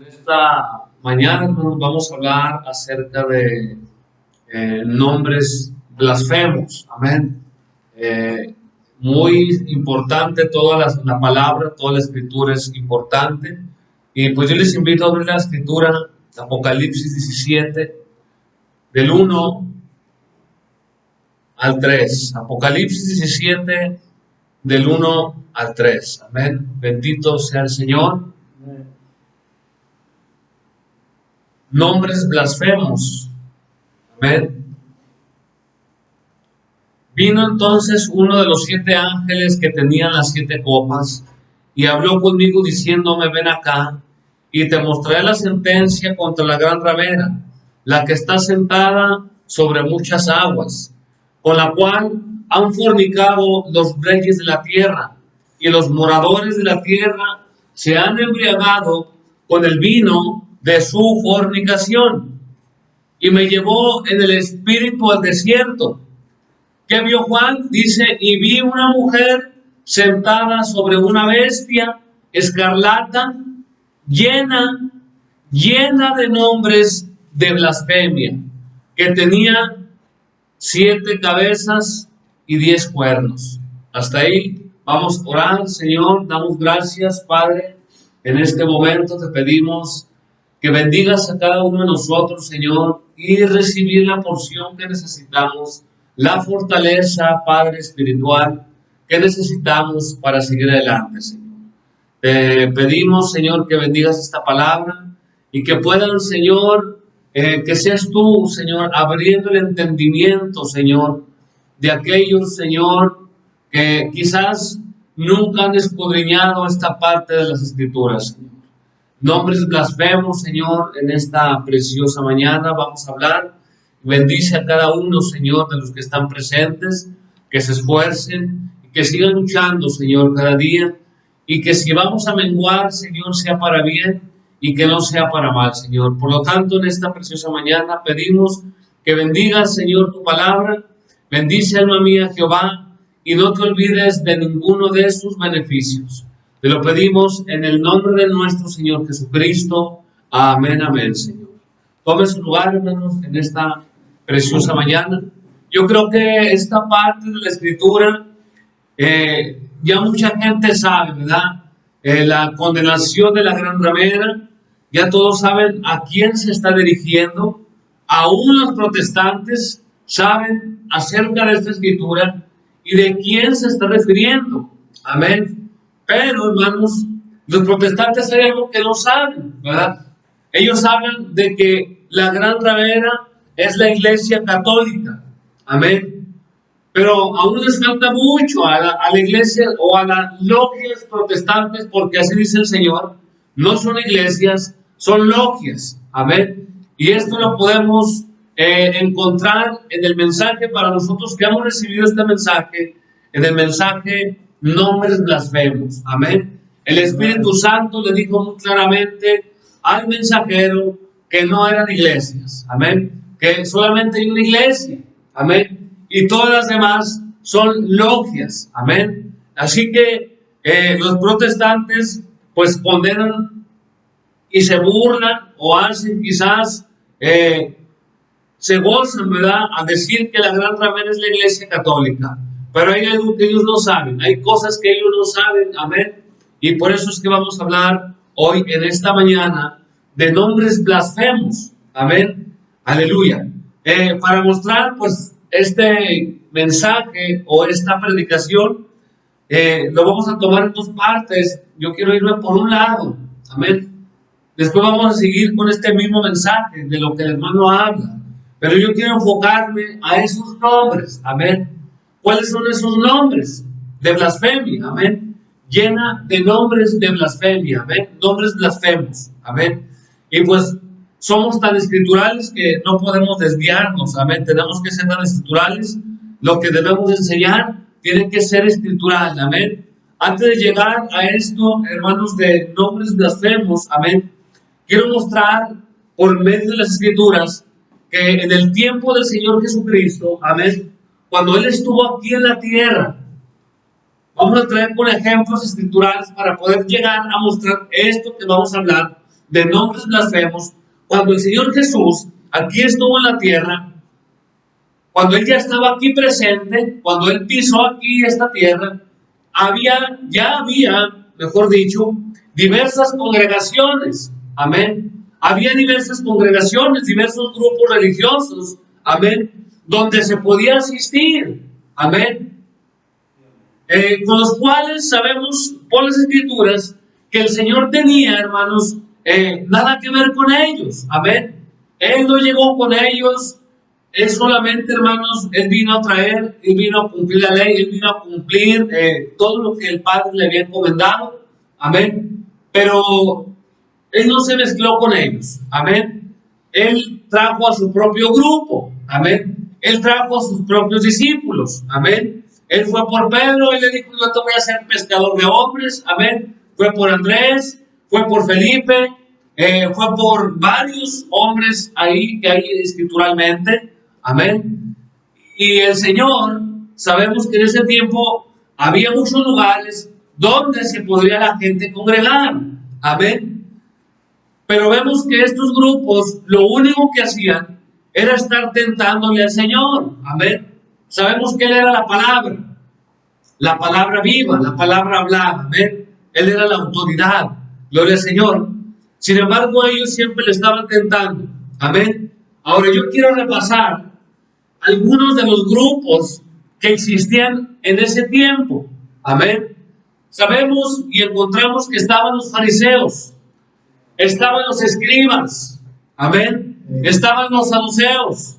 Esta mañana, hermanos, vamos a hablar acerca de nombres blasfemos. Amén. Muy importante toda la palabra, toda la escritura es importante. Y pues yo les invito a abrir la escritura, Apocalipsis 17, del 1 al 3. Apocalipsis 17, del 1 al 3. Amén. Bendito sea el Señor. Nombres blasfemos. Amén. Vino entonces uno de los 7 ángeles que tenían las 7 copas y habló conmigo diciéndome: ven acá y te mostraré la sentencia contra la gran ramera, la que está sentada sobre muchas aguas, con la cual han fornicado los reyes de la tierra, y los moradores de la tierra se han embriagado con el vino de su fornicación. Y me llevó en el espíritu al desierto. ¿Qué vio Juan? Dice: y vi una mujer sentada sobre una bestia escarlata, llena de nombres de blasfemia, que tenía 7 cabezas y 10 cuernos. Hasta ahí vamos a orar. Señor, damos gracias, Padre. En este momento te pedimos que bendigas a cada uno de nosotros, Señor, y recibir la porción que necesitamos, la fortaleza, Padre, espiritual que necesitamos para seguir adelante, Señor. Te pedimos, Señor, que bendigas esta palabra y que puedan, Señor, que seas tú, Señor, abriendo el entendimiento, Señor, de aquellos, Señor, que quizás nunca han escudriñado esta parte de las Escrituras, Señor. Nombres blasfemos, Señor, en esta preciosa mañana vamos a hablar. Bendice a cada uno, Señor, de los que están presentes, que se esfuercen y que sigan luchando, Señor, cada día, y que si vamos a menguar, Señor, sea para bien y que no sea para mal, Señor. Por lo tanto, en esta preciosa mañana pedimos que bendigas, Señor, tu palabra. Bendice, alma mía, Jehová, y no te olvides de ninguno de sus beneficios. Te lo pedimos en el nombre de nuestro Señor Jesucristo. Amén, amén, Señor. Tome su lugar, hermanos, en esta preciosa mañana. Yo creo que esta parte de la Escritura ya mucha gente sabe, ¿verdad? La condenación de la gran ramera, ya todos saben a quién se está dirigiendo. Aún los protestantes saben acerca de esta Escritura y de quién se está refiriendo. Amén. Pero, hermanos, los protestantes hay algo que no saben, ¿verdad? Ellos hablan de que la gran ramera es la Iglesia Católica. Amén. Pero aún les falta mucho a la iglesia o a las logias protestantes, porque así dice el Señor, no son iglesias, son logias. Amén. Y esto lo podemos encontrar en el mensaje para nosotros que hemos recibido este mensaje, en el mensaje nombres blasfemos. Amén. El Espíritu Santo le dijo muy claramente al mensajero que no eran iglesias. Amén. Que solamente hay una iglesia. Amén. Y todas las demás son logias. Amén. Así que los protestantes pues condenan y se burlan o hacen quizás se gozan, ¿verdad?, a decir que la gran ramera es la Iglesia Católica. Pero hay algo que ellos no saben, hay cosas que ellos no saben, amén. Y por eso es que vamos a hablar hoy en esta mañana de nombres blasfemos, amén, aleluya. Para mostrar pues este mensaje o esta predicación, lo vamos a tomar en 2 partes. Yo quiero irme por un lado, amén. Después vamos a seguir con este mismo mensaje de lo que el hermano habla, pero yo quiero enfocarme a esos nombres, amén. ¿Cuáles son esos nombres de blasfemia? Amén. Llena de nombres de blasfemia, amén. Nombres blasfemos, amén. Y pues somos tan escriturales que no podemos desviarnos, amén. Tenemos que ser tan escriturales. Lo que debemos enseñar tiene que ser escritural, amén. Antes de llegar a esto, hermanos, de nombres blasfemos, amén, quiero mostrar por medio de las escrituras que en el tiempo del Señor Jesucristo, amén, cuando Él estuvo aquí en la tierra, vamos a traer por ejemplos escriturales para poder llegar a mostrar esto que vamos a hablar de nombres blasfemos, cuando el Señor Jesús aquí estuvo en la tierra, cuando Él ya estaba aquí presente, cuando Él pisó aquí esta tierra, ya había, mejor dicho, diversas congregaciones, amén. Había diversas congregaciones, diversos grupos religiosos, amén, donde se podía asistir, amén. Con los cuales sabemos por las Escrituras que el Señor tenía, hermanos, nada que ver con ellos, amén. Él no llegó con ellos, Él solamente, hermanos, Él vino a traer, Él vino a cumplir la ley, Él vino a cumplir todo lo que el Padre le había encomendado, amén. Pero Él no se mezcló con ellos, amén. Él trajo a su propio grupo, amén. Él trajo a sus propios discípulos, amén. Él fue por Pedro, Él le dijo, yo te voy a hacer pescador de hombres, amén. Fue por Andrés, fue por Felipe, fue por varios hombres ahí que hay escrituralmente, amén. Y el Señor, sabemos que en ese tiempo había muchos lugares donde se podría la gente congregar, amén. Pero vemos que estos grupos lo único que hacían era estar tentándole al Señor, amén. Sabemos que Él era la palabra viva, la palabra hablada, amén. Él era la autoridad, gloria al Señor. Sin embargo, ellos siempre le estaban tentando, amén. Ahora yo quiero repasar algunos de los grupos que existían en ese tiempo, amén. Sabemos y encontramos que estaban los fariseos, estaban los escribas, amén, estaban los saduceos.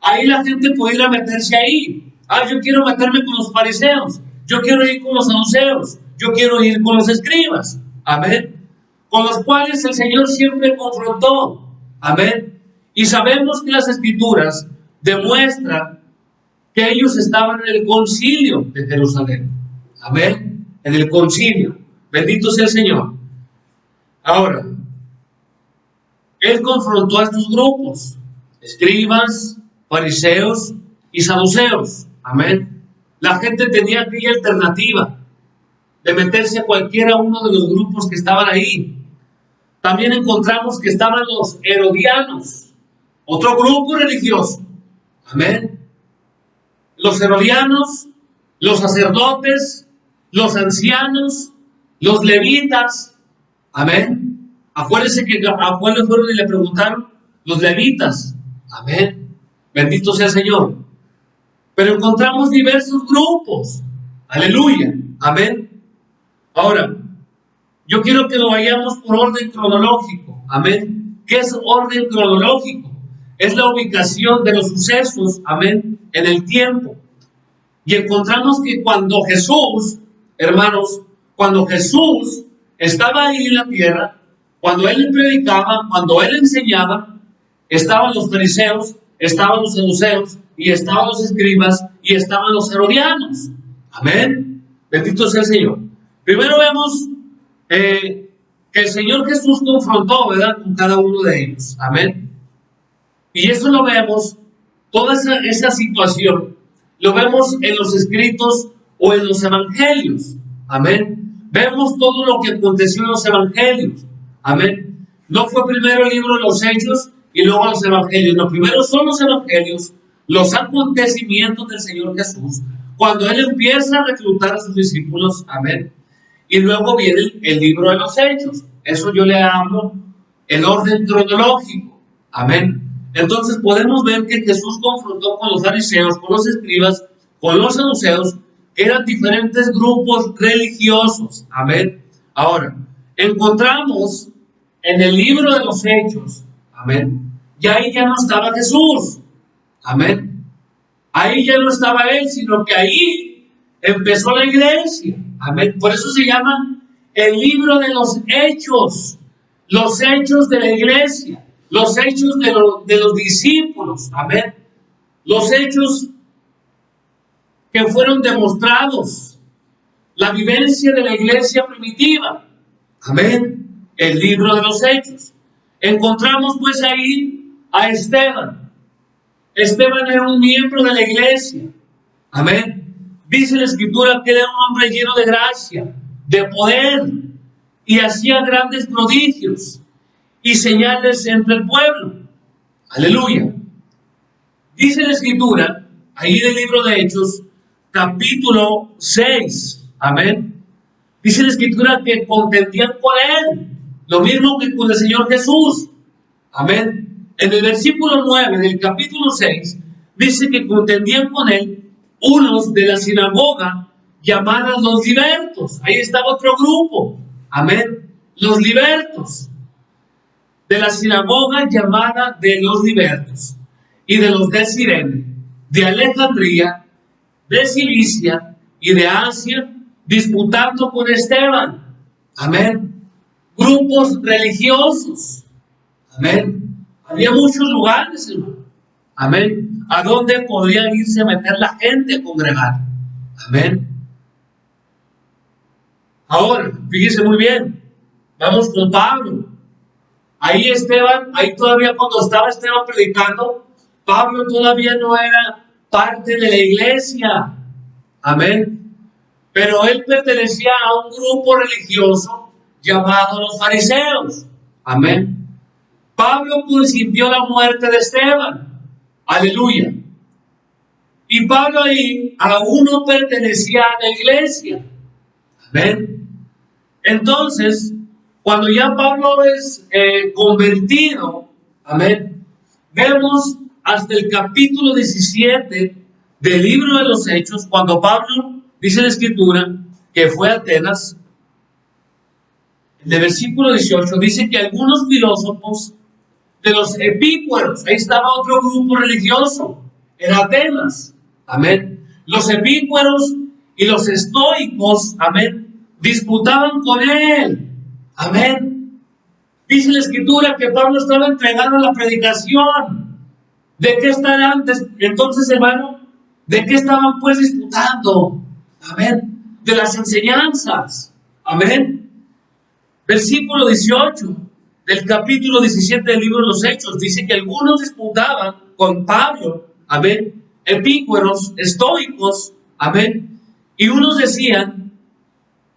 Ahí la gente podía meterse ahí. Yo quiero meterme con los fariseos, yo quiero ir con los saduceos, yo quiero ir con los escribas, amén, con los cuales el Señor siempre confrontó, amén. Y sabemos que las Escrituras demuestran que ellos estaban en el concilio de Jerusalén, amén, en el concilio, bendito sea el Señor. Ahora, Él confrontó a estos grupos, escribas, fariseos y saduceos, amén. La gente tenía aquella alternativa de meterse a cualquiera uno de los grupos que estaban ahí. También encontramos que estaban los herodianos, otro grupo religioso, amén. Los herodianos, los sacerdotes, los ancianos, los levitas, amén. Acuérdense que a cuáles fueron y le preguntaron, los levitas, amén. Bendito sea el Señor. Pero encontramos diversos grupos, aleluya, amén. Ahora, yo quiero que lo vayamos por orden cronológico, amén. ¿Qué es orden cronológico? Es la ubicación de los sucesos, amén, en el tiempo. Y encontramos que cuando Jesús, hermanos, cuando Jesús estaba ahí en la tierra, cuando Él predicaba, cuando Él enseñaba, estaban los fariseos, estaban los saduceos, y estaban los escribas, y estaban los herodianos, amén. Bendito sea el Señor. Primero vemos que el Señor Jesús confrontó, ¿verdad?, con cada uno de ellos, amén. Y eso lo vemos, toda esa situación, lo vemos en los escritos o en los evangelios, amén. Vemos todo lo que aconteció en los evangelios, amén. No fue primero el libro de los Hechos y luego los evangelios, no, primero son los evangelios, los acontecimientos del Señor Jesús, cuando Él empieza a reclutar a sus discípulos, amén. Y luego viene el libro de los Hechos. Eso yo le hablo en orden cronológico, amén. Entonces podemos ver que Jesús confrontó con los fariseos, con los escribas, con los saduceos, que eran diferentes grupos religiosos, amén. Ahora, encontramos en el libro de los Hechos, amén, y ahí ya no estaba Jesús, amén. Ahí ya no estaba Él, sino que ahí empezó la iglesia, amén. Por eso se llama el libro de los hechos de la iglesia, los hechos de los discípulos, amén. Los hechos que fueron demostrados, la vivencia de la iglesia primitiva, amén. El libro de los hechos. Encontramos pues ahí a Esteban. Esteban era un miembro de la iglesia, amén. Dice la Escritura que era un hombre lleno de gracia, de poder, y hacía grandes prodigios. y señales entre el pueblo. Aleluya. Dice la Escritura, ahí en el libro de Hechos, capítulo 6, amén. Dice la Escritura que contendían con él, lo mismo que con el Señor Jesús, amén. En el versículo 9 del capítulo 6, dice que contendían con él unos de la sinagoga llamadas los libertos. Ahí estaba otro grupo, amén, los libertos, de la sinagoga llamada de los libertos, y de los de Cirene, de Alejandría, de Cilicia y de Asia, disputando con Esteban, amén. Grupos religiosos, amén. Había muchos lugares, hermano, amén, a donde podría irse a meter la gente a congregar, amén. Ahora, fíjese muy bien, vamos con Pablo. Ahí Esteban, ahí todavía cuando estaba Esteban predicando, Pablo todavía no era parte de la iglesia, amén. Pero él pertenecía a un grupo religioso llamado los fariseos, amén. Pablo consintió la muerte de Esteban, aleluya. Y Pablo ahí aún no pertenecía a la iglesia, amén. Entonces, cuando ya Pablo es convertido, amén, vemos hasta el capítulo 17 del libro de los Hechos, cuando Pablo, dice la Escritura, que fue a Atenas. En el versículo 18 dice que algunos filósofos de los epícureos, ahí estaba otro grupo religioso, en Atenas, amén. Los epícureos y los estoicos, amén, disputaban con él, amén. Dice la Escritura que Pablo estaba entregando la predicación. ¿De qué estaban entonces, hermano? ¿De qué estaban pues disputando? Amén. De las enseñanzas, amén. Versículo 18 del capítulo 17 del libro de los Hechos dice que algunos disputaban con Pablo, amén, epícureos, estoicos, amén, y unos decían,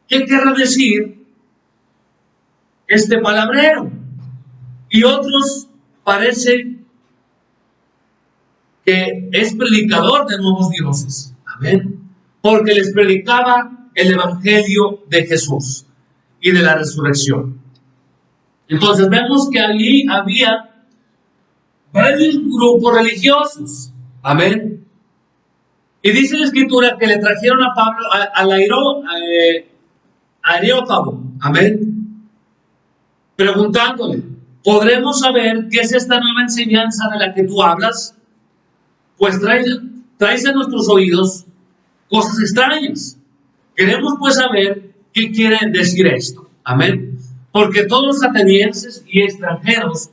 ¿qué querrá decir este palabrero? Y otros parece que es predicador de nuevos dioses, amén, porque les predicaba el evangelio de Jesús y de la resurrección. Entonces vemos que allí había varios grupos religiosos, amén. Y dice la Escritura que le trajeron a Pablo al Areópago, amén, preguntándole, ¿podremos saber qué es esta nueva enseñanza de la que tú hablas? Pues traes a nuestros oídos cosas extrañas. Queremos pues saber qué quiere decir esto, amén. Porque todos los atenienses y extranjeros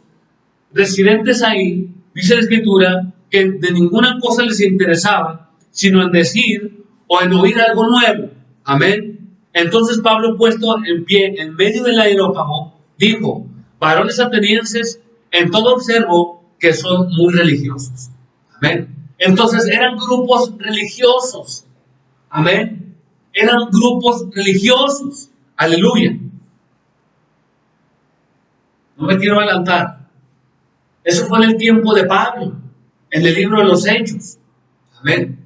residentes ahí, dice la Escritura, que de ninguna cosa les interesaba, sino en decir o en oír algo nuevo, amén. Entonces Pablo, puesto en pie en medio del Areópago, dijo, varones atenienses, en todo observo que son muy religiosos, amén. Entonces eran grupos religiosos, amén. Eran grupos religiosos, aleluya. No me quiero adelantar. Eso fue en el tiempo de Pablo, en el libro de los Hechos, amén.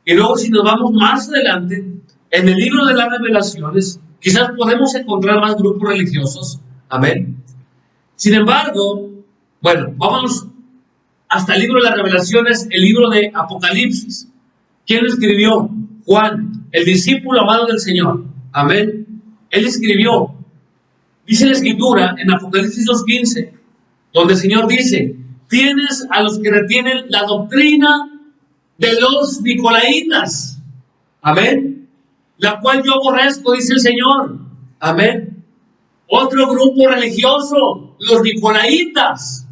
Y luego si nos vamos más adelante, en el libro de las Revelaciones, quizás podemos encontrar más grupos religiosos, amén. Sin embargo, bueno, vámonos hasta el libro de las Revelaciones, el libro de Apocalipsis. ¿Quién lo escribió? Juan, el discípulo amado del Señor, amén. Él escribió, dice la Escritura en Apocalipsis 2:15, donde el Señor dice, tienes a los que retienen la doctrina de los nicolaitas, amén, la cual yo aborrezco, dice el Señor, amén. Otro grupo religioso, los nicolaitas,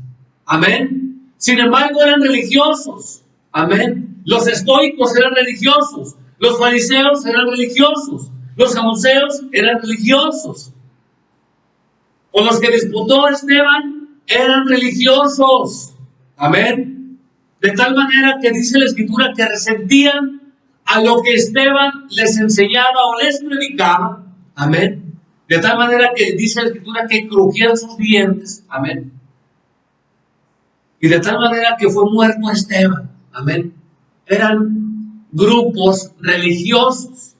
amén. Sin embargo eran religiosos, amén. Los estoicos eran religiosos, los fariseos eran religiosos, los saduceos eran religiosos. Con los que disputó Esteban eran religiosos, amén. De tal manera que dice la Escritura que resentían a lo que Esteban les enseñaba o les predicaba, amén. De tal manera que dice la Escritura que crujían sus dientes. Amén. Y de tal manera que fue muerto Esteban. Amén. Eran grupos religiosos.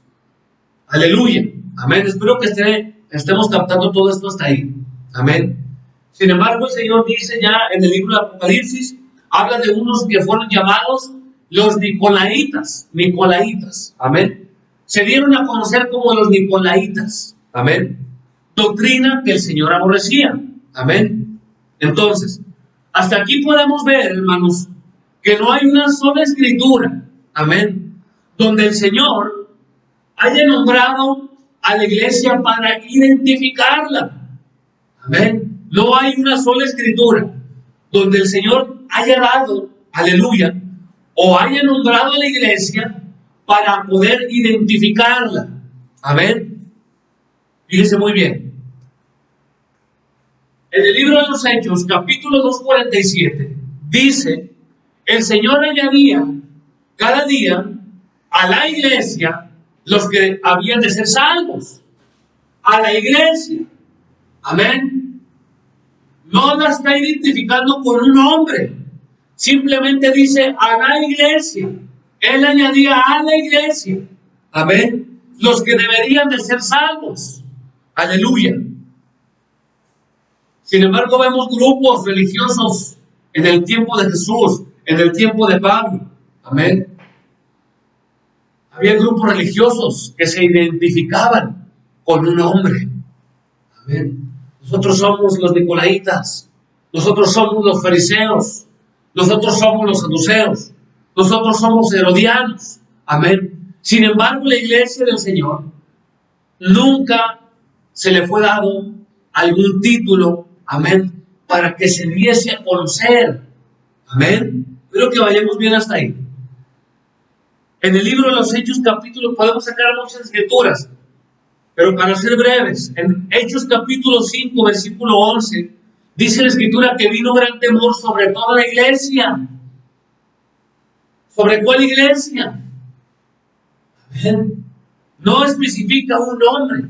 Aleluya. Amén. Espero que estemos captando todo esto hasta ahí. Amén. Sin embargo, el Señor dice ya en el libro de Apocalipsis, habla de unos que fueron llamados los Nicolaitas. Nicolaitas. Amén. Se dieron a conocer como los Nicolaitas. Amén. Doctrina que el Señor aborrecía. Amén. Entonces, hasta aquí podemos ver, hermanos, que no hay una sola escritura. Amén. Donde el Señor haya nombrado a la iglesia para identificarla. Amén. No hay una sola escritura donde el Señor haya dado, aleluya, o haya nombrado a la iglesia para poder identificarla. Amén. Fíjese muy bien. En el libro de los Hechos, capítulo 2:47, dice, el Señor añadía cada día a la iglesia los que habían de ser salvos. A la iglesia. Amén. No la está identificando con un nombre. Simplemente dice a la iglesia. Él añadía a la iglesia. Amén. Los que deberían de ser salvos. Aleluya. Sin embargo, vemos grupos religiosos en el tiempo de Jesús, en el tiempo de Pablo. Amén. Había grupos religiosos que se identificaban con un nombre. Amén. Nosotros somos los nicolaitas, nosotros somos los fariseos, nosotros somos los saduceos, nosotros somos herodianos. Amén. Sin embargo, la iglesia del Señor nunca se le fue dado algún título, amén, para que se diese a conocer. Amén. Espero que vayamos bien hasta ahí. En el libro de los Hechos, capítulo, podemos sacar muchas escrituras, pero para ser breves, en Hechos capítulo 5, versículo 11, dice la escritura que vino gran temor sobre toda la iglesia. ¿Sobre cuál iglesia? Amén. No especifica un nombre.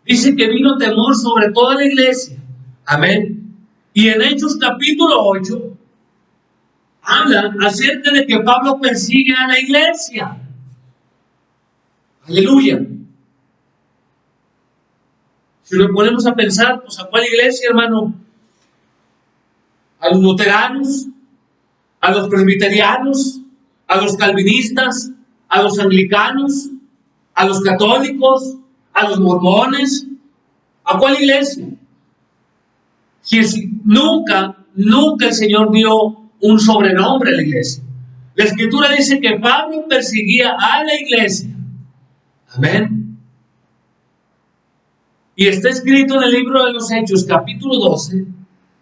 Dice que vino temor sobre toda la iglesia. Amén. Y en Hechos capítulo 8, habla acerca de que Pablo persigue a la iglesia. Aleluya. Si nos ponemos a pensar, pues ¿a cuál iglesia, hermano? ¿A los luteranos? ¿A los presbiterianos? ¿A los calvinistas? ¿A los anglicanos? ¿A los católicos? ¿A los mormones? ¿A cuál iglesia? Si nunca el Señor dio un sobrenombre a la iglesia. La escritura dice que Pablo perseguía a la iglesia. Amén. Y está escrito en el libro de los Hechos, capítulo 12,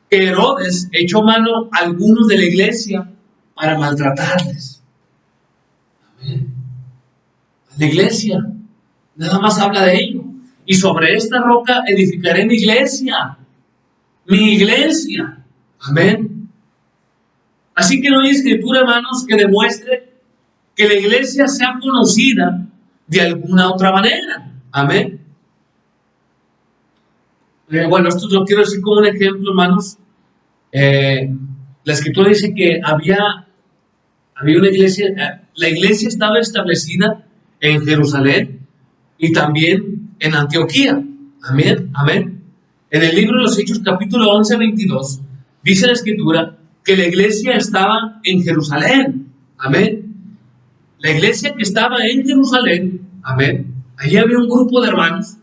que Herodes echó mano a algunos de la iglesia para maltratarles. Amén. La iglesia, nada más habla de ello. Y sobre esta roca edificaré mi iglesia. Mi iglesia. Amén. Así que no hay escritura, hermanos, que demuestre que la iglesia sea conocida de alguna otra manera. Amén. Bueno, esto lo quiero decir como un ejemplo, hermanos. La escritura dice que había una iglesia, la iglesia estaba establecida en Jerusalén y también en Antioquía. Amén, amén. En el libro de los Hechos, capítulo 11, 22, dice la escritura que la iglesia estaba en Jerusalén. Amén. La iglesia que estaba en Jerusalén, amén. Allí había un grupo de hermanos,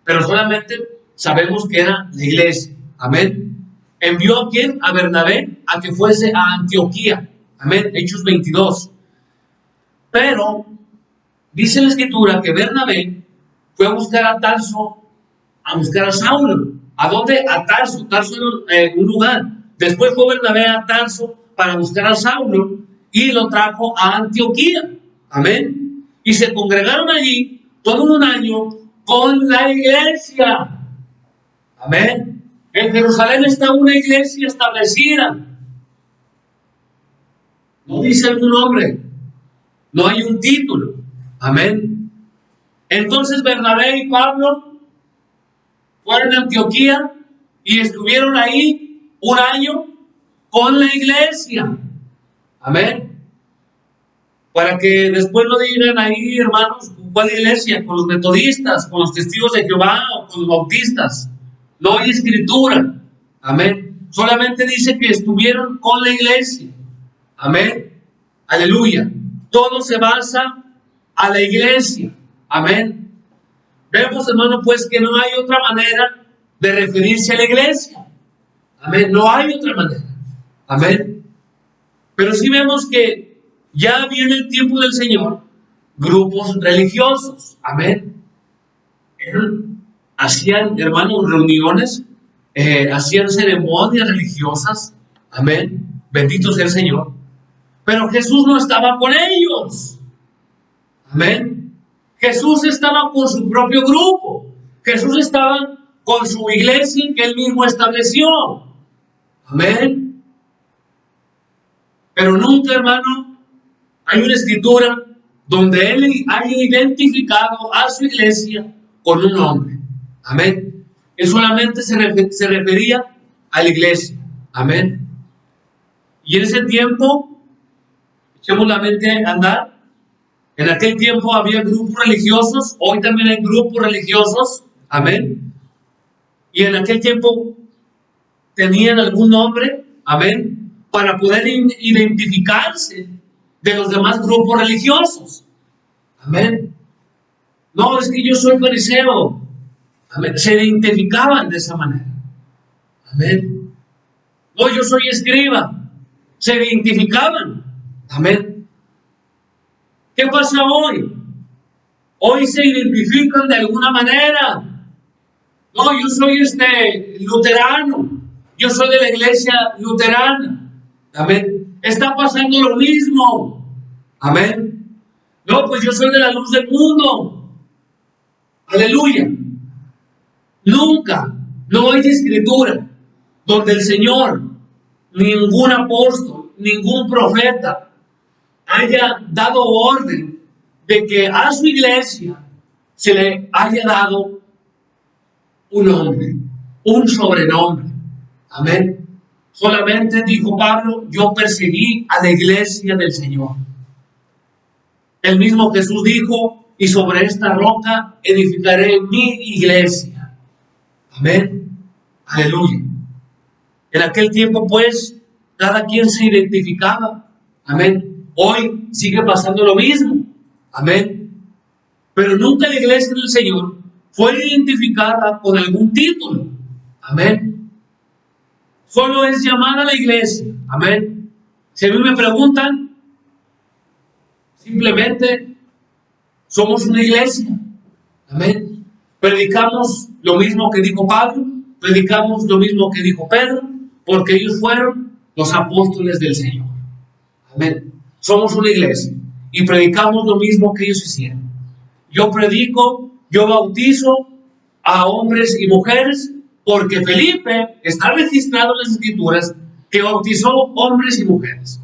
pero solamente sabemos que era la iglesia. Amén. ¿Envió a quién? A Bernabé a que fuese a Antioquía. Amén. Hechos 22. Pero dice la escritura que Bernabé fue a buscar a Tarso, a buscar a Saulo. ¿A dónde? A Tarso. Tarso era un lugar. Después fue Bernabé a Tarso para buscar a Saulo y lo trajo a Antioquía. Amén. Y se congregaron allí todo un año con la iglesia. Amén. En Jerusalén está una iglesia establecida. No dice algún nombre. No hay un título. Amén. Entonces Bernabé y Pablo fueron a Antioquía y estuvieron ahí un año con la iglesia. Amén. Para que después no digan ahí, hermanos, ¿cuál iglesia? Con los metodistas, con los testigos de Jehová o con los bautistas. No hay escritura. Amén. Solamente dice que estuvieron con la iglesia. Amén. Aleluya. Todo se basa a la iglesia. Amén. Vemos, hermano, pues que no hay otra manera de referirse a la iglesia. Amén. No hay otra manera. Amén. Pero sí vemos que ya había en el tiempo del Señor grupos religiosos. Amén. Hacían, hermanos, reuniones, hacían ceremonias religiosas. Amén. Bendito sea el Señor. Pero Jesús no estaba con ellos. Amén. Jesús estaba con su propio grupo. Jesús estaba con su iglesia que él mismo estableció. Amén. Pero nunca, hermano, hay una escritura donde él haya identificado a su iglesia con un nombre. Amén. Él solamente se refería a la iglesia. Amén. Y en ese tiempo, echemos la mente a andar. En aquel tiempo había grupos religiosos, hoy también hay grupos religiosos. Amén. Y en aquel tiempo tenían algún nombre. Amén. Para poder identificarse de los demás grupos religiosos. Amén. No, es que yo soy fariseo. Amén. Se identificaban de esa manera. Amén. No, yo soy escriba. Se identificaban. Amén. ¿Qué pasa hoy? Hoy se identifican de alguna manera. No, yo soy luterano. Yo soy de la iglesia luterana. Amén. Está pasando lo mismo. Amén. No, pues yo soy de la luz del mundo. Aleluya. Nunca, no hay escritura donde el Señor, ningún apóstol, ningún profeta haya dado orden de que a su iglesia se le haya dado un nombre, un sobrenombre. Amén. Solamente dijo Pablo, yo perseguí a la iglesia del Señor. El mismo Jesús dijo, y sobre esta roca edificaré mi iglesia. Amén. Aleluya. En aquel tiempo, pues, cada quien se identificaba. Amén. Hoy sigue pasando lo mismo. Amén. Pero nunca la iglesia del Señor fue identificada con algún título. Amén. Solo es llamada a la iglesia. Amén. Si a mí me preguntan, simplemente somos una iglesia. Amén. Predicamos lo mismo que dijo Pablo, predicamos lo mismo que dijo Pedro, porque ellos fueron los apóstoles del Señor. Amén. Somos una iglesia y predicamos lo mismo que ellos hicieron. Yo predico, yo bautizo a hombres y mujeres, porque Felipe está registrado en las escrituras que bautizó hombres y mujeres.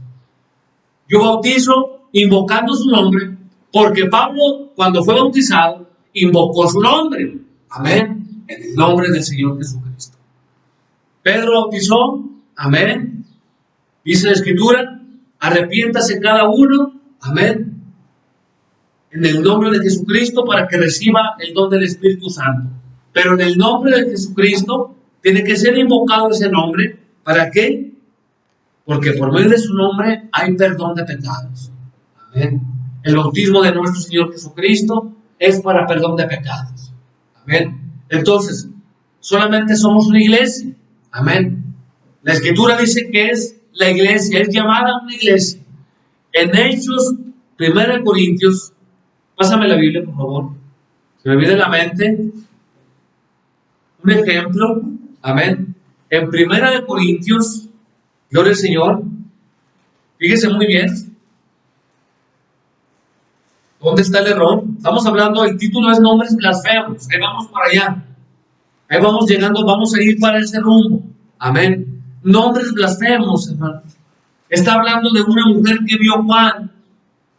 Yo bautizo invocando su nombre, porque Pablo, cuando fue bautizado, invocó su nombre. Amén. En el nombre del Señor Jesucristo. Pedro bautizó. Amén. Dice la escritura, arrepiéntase cada uno. Amén. En el nombre de Jesucristo para que reciba el don del Espíritu Santo. Pero en el nombre de Jesucristo tiene que ser invocado ese nombre. ¿Para qué? Porque por medio de su nombre hay perdón de pecados. Amén. El bautismo de nuestro Señor Jesucristo es para perdón de pecados. Amén. Entonces, solamente somos una iglesia. Amén. La Escritura dice que es la iglesia, es llamada una iglesia. En Hechos, 1 Corintios, pásame la Biblia, por favor. Se me viene a la mente un ejemplo. Amén. En 1 Corintios, gloria al Señor. Fíjese muy bien. ¿Dónde está el error? Estamos hablando, el título es nombres blasfemos. Ahí vamos para allá. Ahí vamos llegando, vamos a ir para ese rumbo. Amén. Nombres blasfemos, hermano. Está hablando de una mujer que vio Juan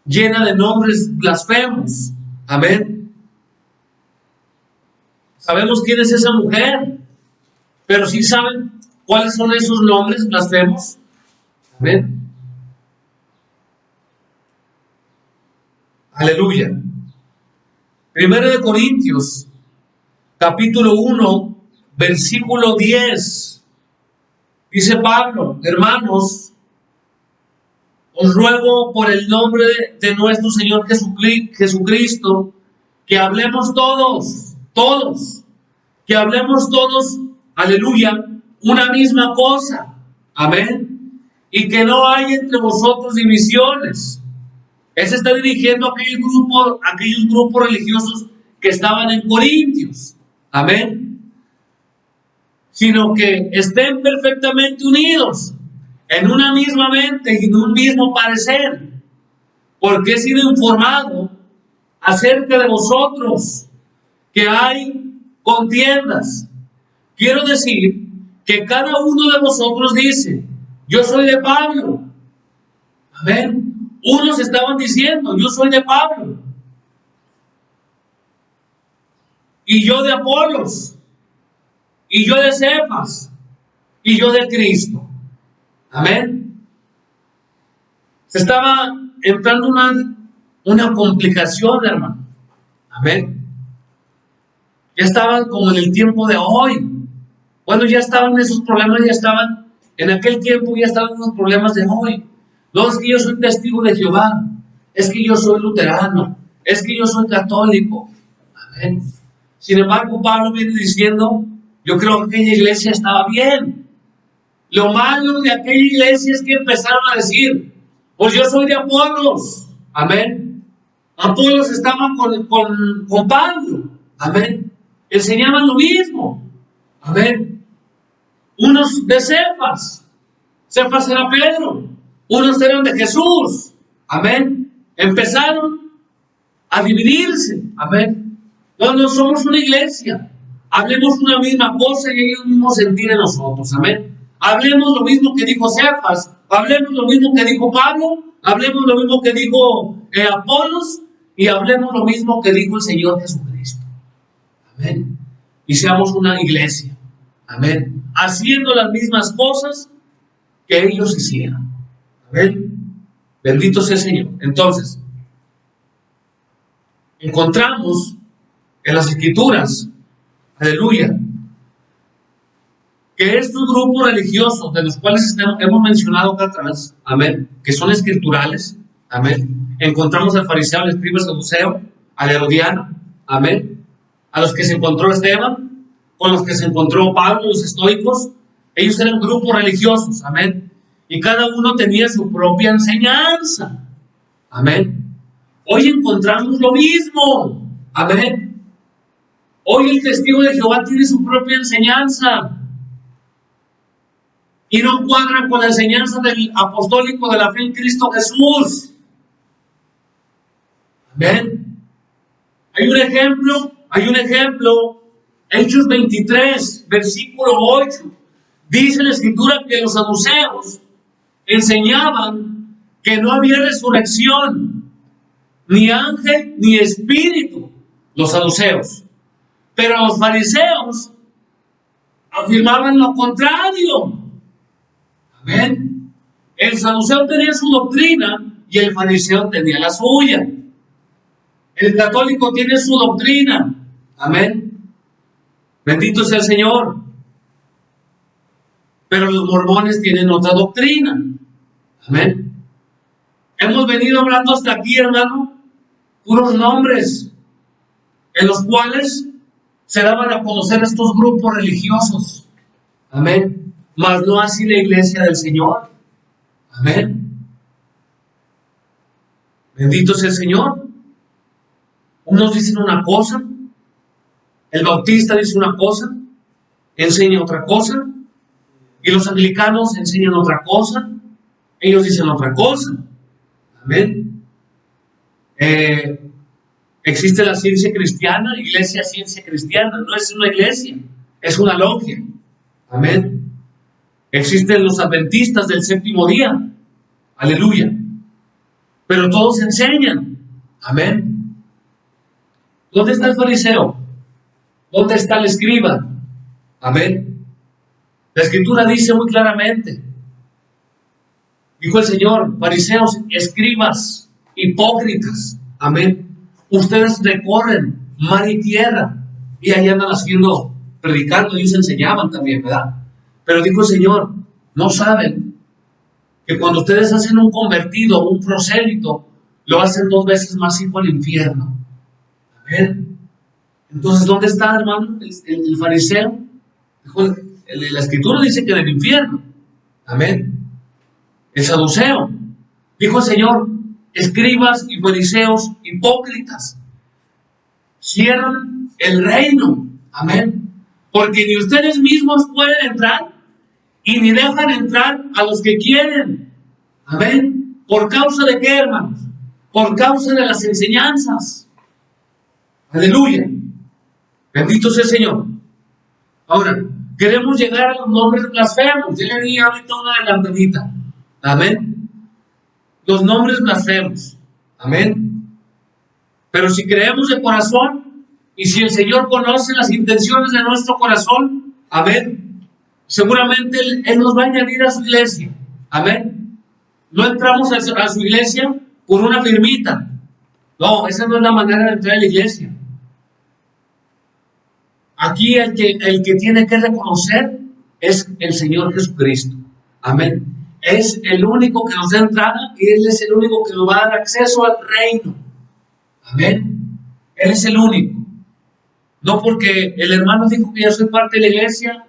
llena de nombres blasfemos. Amén. Sabemos quién es esa mujer, pero sí saben cuáles son esos nombres blasfemos. Amén. Aleluya. Primero de Corintios, capítulo 1, versículo 10. Dice Pablo: hermanos, os ruego por el nombre de nuestro Señor Jesucristo, que hablemos todos, que hablemos todos, aleluya, una misma cosa, amén, y que no haya entre vosotros divisiones. Él se está dirigiendo a aquellos grupos religiosos que estaban en Corintios, amén, sino que estén perfectamente unidos, en una misma mente y en un mismo parecer, porque he sido informado acerca de vosotros que hay contiendas. Quiero decir que cada uno de vosotros dice: yo soy de Pablo. Amén. Unos estaban diciendo: yo soy de Pablo, y yo de Apolos, y yo de Cefas, y yo de Cristo. Amén. Se estaba entrando una complicación, hermano. Amén. Ya estaban como en el tiempo de hoy. Bueno, ya estaban esos problemas, ya estaban en aquel tiempo, ya estaban los problemas de hoy. No, es que yo soy testigo de Jehová, es que yo soy luterano, es que yo soy católico. Amén. Sin embargo, Pablo viene diciendo: yo creo que aquella iglesia estaba bien. Lo malo de aquella iglesia es que empezaron a decir: pues yo soy de Apolos. Amén. Apolos estaba con Pablo. Amén. Enseñaban lo mismo. Amén. Unos de Cefas. Cefas era Pedro. Unos eran de Jesús. Amén. Empezaron a dividirse. Amén. No somos una iglesia. Hablemos una misma cosa y hay un mismo sentir en nosotros. Amén. Hablemos lo mismo que dijo Cefas. Hablemos lo mismo que dijo Pablo. Hablemos lo mismo que dijo Apolos. Y hablemos lo mismo que dijo el Señor Jesucristo. Amén. Y seamos una iglesia. Amén. Haciendo las mismas cosas que ellos hicieron. Amén. Bendito sea el Señor. Entonces, encontramos en las Escrituras, aleluya, que estos grupos religiosos de los cuales hemos mencionado acá atrás, amén, que son escriturales, amén, encontramos al fariseo, al escriba, al saduceo, al herodiano, amén, a los que se encontró Esteban, con los que se encontró Pablo, los estoicos. Ellos eran grupos religiosos, amén, y cada uno tenía su propia enseñanza, amén. Hoy encontramos lo mismo, amén. Hoy el testigo de Jehová tiene su propia enseñanza y no cuadra con la enseñanza del apostólico de la fe en Cristo Jesús. Amén. Hay un ejemplo, Hechos 23, versículo 8. Dice la Escritura que los saduceos enseñaban que no había resurrección, ni ángel, ni espíritu, los saduceos. Pero los fariseos afirmaban lo contrario. Amén. El saduceo tenía su doctrina y el fariseo tenía la suya. El católico tiene su doctrina. Amén. Bendito sea el Señor. Pero los mormones tienen otra doctrina. Amén. Hemos venido hablando hasta aquí, hermano, puros nombres en los cuales se daban a conocer estos grupos religiosos. Amén. Mas no así la iglesia del Señor. Amén. Bendito sea el Señor. Unos dicen una cosa, el bautista dice una cosa, enseña otra cosa, y los anglicanos enseñan otra cosa, ellos dicen otra cosa. Amén. Existe la ciencia cristiana, iglesia ciencia cristiana, no es una iglesia, es una logia. Amén. Existen los adventistas del séptimo día, aleluya, pero todos enseñan. Amén. ¿Dónde está el fariseo? ¿Dónde está el escriba? Amén. La escritura dice muy claramente, dijo el Señor, fariseos, escribas, hipócritas, amén. Ustedes recorren mar y tierra y ahí andan haciendo, predicando, ellos enseñaban también, ¿verdad? Pero dijo el Señor, no saben que cuando ustedes hacen un convertido, un prosélito, lo hacen 2 veces más hijo al infierno. Amén. Entonces, ¿dónde está, hermano, el fariseo? Dijo, la escritura dice que en el infierno. Amén. El saduceo. Dijo el Señor, escribas y fariseos hipócritas, cierran el reino. Amén. Porque ni ustedes mismos pueden entrar y ni dejan entrar a los que quieren. Amén. ¿Por causa de qué, hermanos? Por causa de las enseñanzas. Aleluya. Bendito sea el Señor. Ahora, queremos llegar a los nombres blasfemos. Yo le di ahorita una adelantadita. Amén. Los nombres blasfemos. Amén. Pero si creemos de corazón y si el Señor conoce las intenciones de nuestro corazón, amén, seguramente Él nos va a añadir a su iglesia. Amén. No entramos a su iglesia por una firmita. No, esa no es la manera de entrar a la iglesia. Aquí el que tiene que reconocer es el Señor Jesucristo. Amén. Es el único que nos da entrada y Él es el único que nos va a dar acceso al reino. Amén. Él es el único. No porque el hermano dijo que ya soy parte de la iglesia.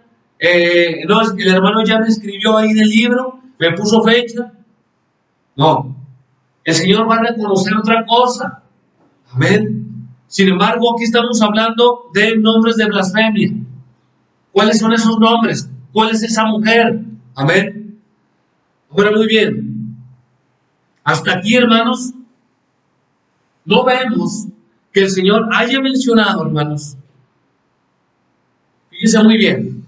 No, el hermano ya me escribió ahí en el libro, me puso fecha. No. El Señor va a reconocer otra cosa. Amén. Sin embargo, aquí estamos hablando de nombres de blasfemia. ¿Cuáles son esos nombres? ¿Cuál es esa mujer? Amén. Ahora, muy bien. Hasta aquí, hermanos, no vemos que el Señor haya mencionado, hermanos. Fíjense muy bien.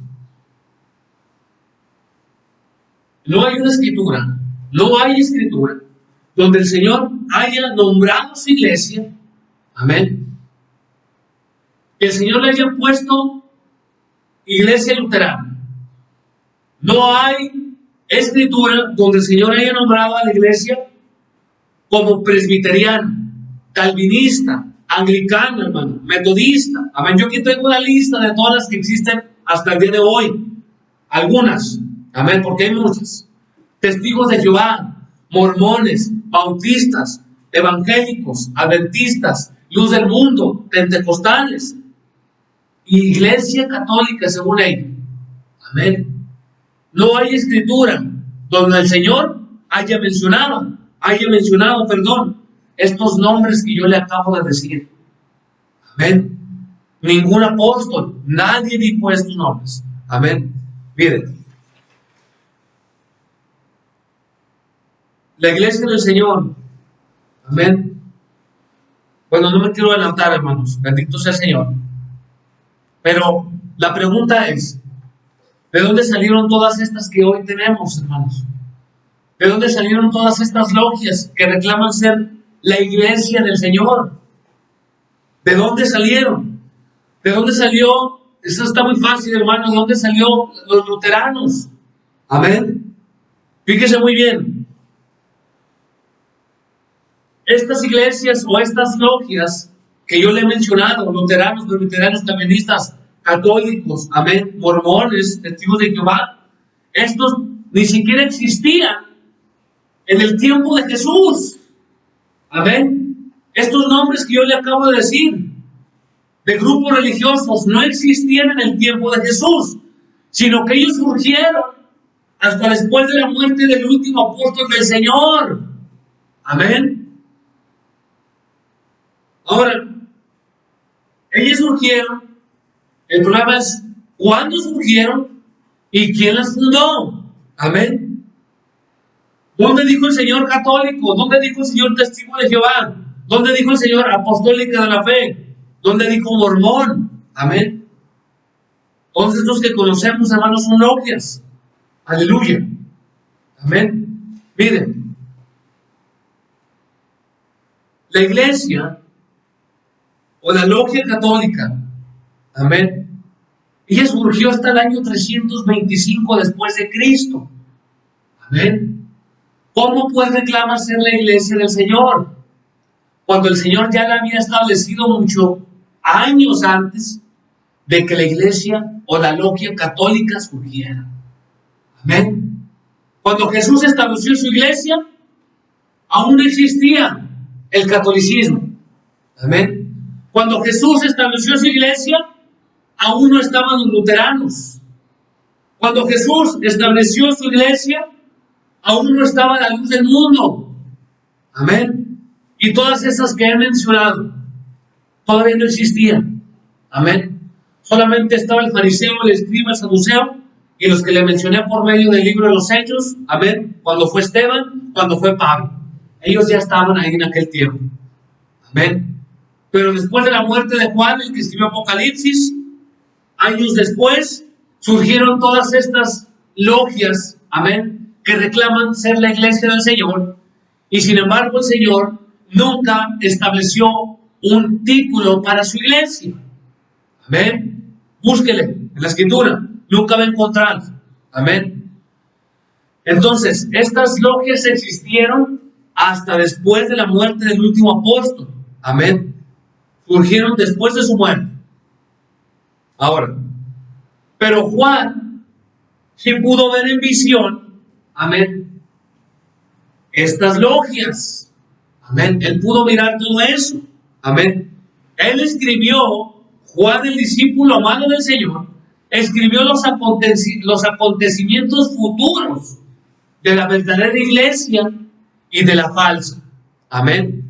No hay una escritura, no hay escritura donde el Señor haya nombrado su iglesia. Amén. Que el Señor le haya puesto iglesia luterana. No hay escritura donde el Señor haya nombrado a la iglesia como presbiteriana, calvinista, anglicana, hermano, metodista. Amén. Yo aquí tengo la lista de todas las que existen hasta el día de hoy. Algunas. Amén, porque hay muchas. Testigos de Jehová, mormones, bautistas, evangélicos, adventistas, luz del mundo, pentecostales, iglesia católica según ellos. Amén. No hay escritura donde el Señor haya mencionado, estos nombres que yo le acabo de decir. Amén. Ningún apóstol, nadie dijo estos nombres. Amén. Miren. La iglesia del Señor. Amén. Bueno, no me quiero adelantar, hermanos. Bendito sea el Señor. Pero la pregunta es, ¿de dónde salieron todas estas que hoy tenemos, hermanos? ¿De dónde salieron todas estas logias que reclaman ser la iglesia del Señor? ¿De dónde salieron? ¿De dónde salió? Eso está muy fácil, hermanos. ¿De dónde salió los luteranos? Amén. Fíjese muy bien. Estas iglesias o estas logias que yo le he mencionado, luteranos, presbiterianos, calvinistas, católicos, amén, mormones, testigos de Jehová, estos ni siquiera existían en el tiempo de Jesús. Amén. Estos nombres que yo le acabo de decir, de grupos religiosos, no existían en el tiempo de Jesús, sino que ellos surgieron hasta después de la muerte del último apóstol del Señor. Amén. Ahora, ellas surgieron, el problema es cuándo surgieron y quién las fundó. Amén. ¿Dónde dijo el Señor católico? ¿Dónde dijo el Señor testigo de Jehová? ¿Dónde dijo el Señor apostólica de la fe? ¿Dónde dijo mormón? Amén. Todos estos que conocemos, hermanos, son logias. Aleluya. Amén. Miren, la iglesia o la logia católica, Amén. Ella surgió hasta el año 325 después de Cristo. Amén. ¿Cómo pues reclama ser la iglesia del Señor? Cuando el Señor ya la había establecido mucho años antes de que la iglesia o la logia católica surgiera. Amén. Cuando Jesús estableció su iglesia, aún no existía el catolicismo. Amén. Cuando Jesús estableció su iglesia, aún no estaban los luteranos. Cuando Jesús estableció su iglesia, aún no estaba la luz del mundo. Amén. Y todas esas que he mencionado todavía no existían. Amén. Solamente estaba el fariseo, el escriba, el saduceo y los que le mencioné por medio del libro de los Hechos. Amén. Cuando fue Esteban, cuando fue Pablo. Ellos ya estaban ahí en aquel tiempo. Amén. Pero después de la muerte de Juan, el que escribió Apocalipsis, años después, surgieron todas estas logias, amén, que reclaman ser la iglesia del Señor. Y sin embargo, el Señor nunca estableció un título para su iglesia. Amén. Búsquele en la escritura, nunca va a encontrar. Amén. Entonces, estas logias existieron hasta después de la muerte del último apóstol. Amén. Surgieron después de su muerte. Ahora, pero Juan sí pudo ver en visión, amén, estas logias. Amén. Él pudo mirar todo eso. Amén. Él escribió, Juan, el discípulo amado del Señor, escribió los acontecimientos futuros de la verdadera iglesia y de la falsa. Amén.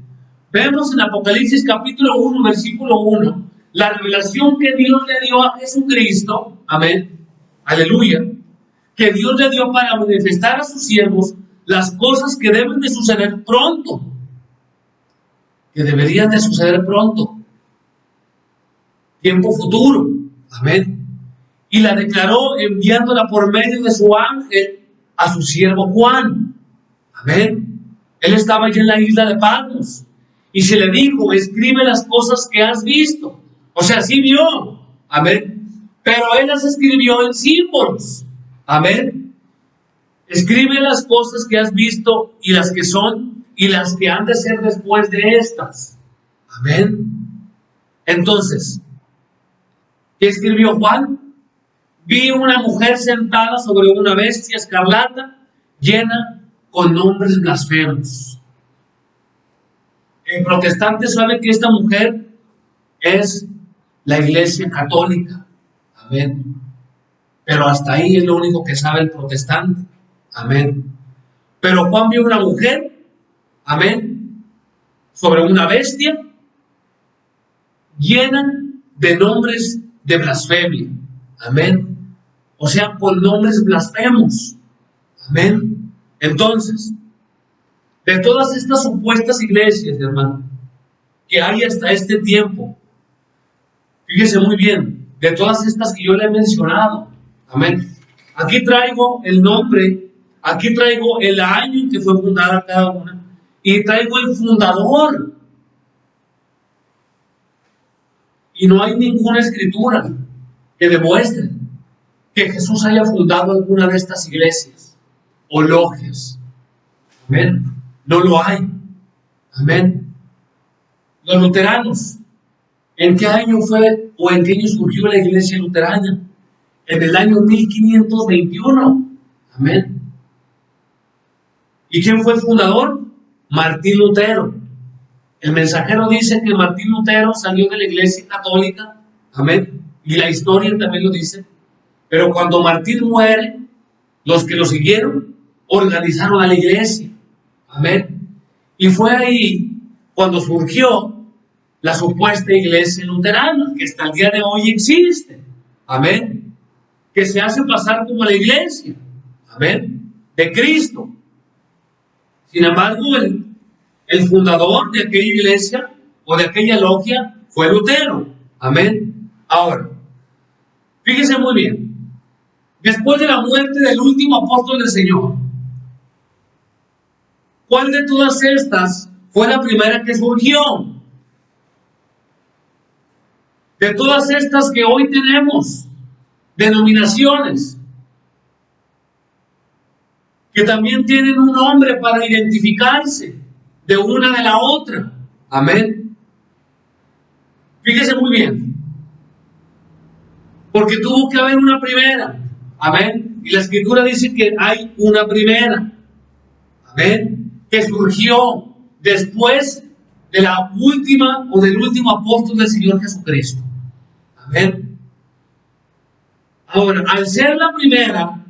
Vemos en Apocalipsis capítulo 1, versículo 1, la revelación que Dios le dio a Jesucristo. Amén. Aleluya. Que Dios le dio para manifestar a sus siervos las cosas que deben de suceder pronto. Que deberían de suceder pronto. Tiempo futuro. Amén. Y la declaró enviándola por medio de su ángel a su siervo Juan. Amén. Él estaba allí en la isla de Patmos. Y se le dijo, escribe las cosas que has visto. O sea, sí vio. Amén. Pero él las escribió en símbolos. Amén. Escribe las cosas que has visto y las que son y las que han de ser después de estas. Amén. Entonces, ¿qué escribió Juan? Vi una mujer sentada sobre una bestia escarlata llena con nombres blasfemos. El protestante sabe que esta mujer es la iglesia católica. Amén. Pero hasta ahí es lo único que sabe el protestante. Amén. Pero Juan vio una mujer, amén, sobre una bestia llena de nombres de blasfemia. Amén. O sea, con nombres blasfemos. Amén. Entonces, de todas estas supuestas iglesias, hermano, que hay hasta este tiempo, fíjese muy bien, de todas estas que yo le he mencionado, amén. Aquí traigo el nombre, aquí traigo el año en que fue fundada cada una, y traigo el fundador. Y no hay ninguna escritura que demuestre que Jesús haya fundado alguna de estas iglesias o logias. Amén. No lo hay. Amén. Los luteranos, ¿en qué año fue o en qué año surgió la iglesia luterana? En el año 1521. Amén. ¿Y quién fue el fundador? Martín Lutero. El mensajero dice que Martín Lutero salió de la iglesia católica. Amén. Y la historia también lo dice. Pero cuando Martín muere, los que lo siguieron organizaron a la iglesia. Amén. Y fue ahí cuando surgió la supuesta iglesia luterana, que hasta el día de hoy existe. Amén. Que se hace pasar como la iglesia. Amén. De Cristo. Sin embargo, el fundador de aquella iglesia o de aquella logia fue Lutero. Amén. Ahora, fíjese muy bien. Después de la muerte del último apóstol del Señor, ¿cuál de todas estas fue la primera que surgió? de todas estas que hoy tenemos, denominaciones, que también tienen un nombre para identificarse de una de la otra. Amén. Fíjese muy bien, porque tuvo que haber una primera. Amén. Y la Escritura dice que hay una primera. Amén. Que surgió después de la última o del último apóstol del Señor Jesucristo. Amén. Ahora, al ser la primera,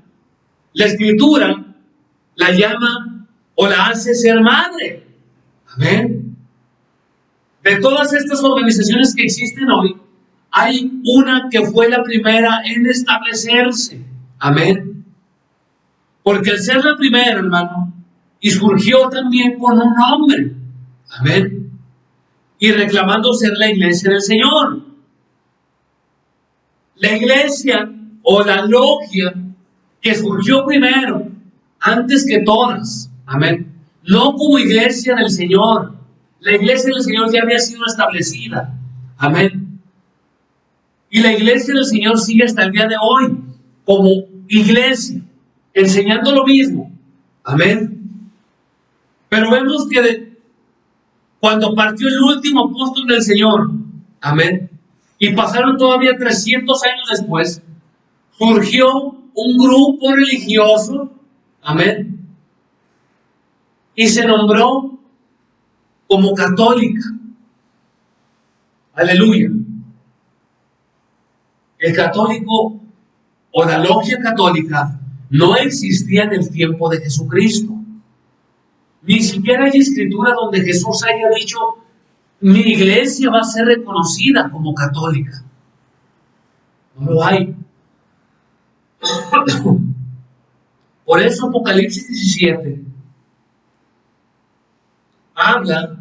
la Escritura la llama o la hace ser madre. Amén. De todas estas organizaciones que existen hoy, hay una que fue la primera en establecerse. Amén. Porque al ser la primera, hermano, y surgió también con un nombre. Amén. Y reclamando ser la iglesia del Señor. La iglesia o la logia que surgió primero, antes que todas. Amén. No como iglesia del Señor. La iglesia del Señor ya había sido establecida. Amén. Y la iglesia del Señor sigue hasta el día de hoy como iglesia, enseñando lo mismo. Amén. Pero vemos que cuando partió el último apóstol del Señor, amén, y pasaron todavía 300 años después, surgió un grupo religioso, amén, y se nombró como católica. Aleluya. El católico o la logia católica no existía en el tiempo de Jesucristo. Ni siquiera hay escritura donde Jesús haya dicho: mi iglesia va a ser reconocida como católica. No lo hay. Por eso Apocalipsis 17 habla,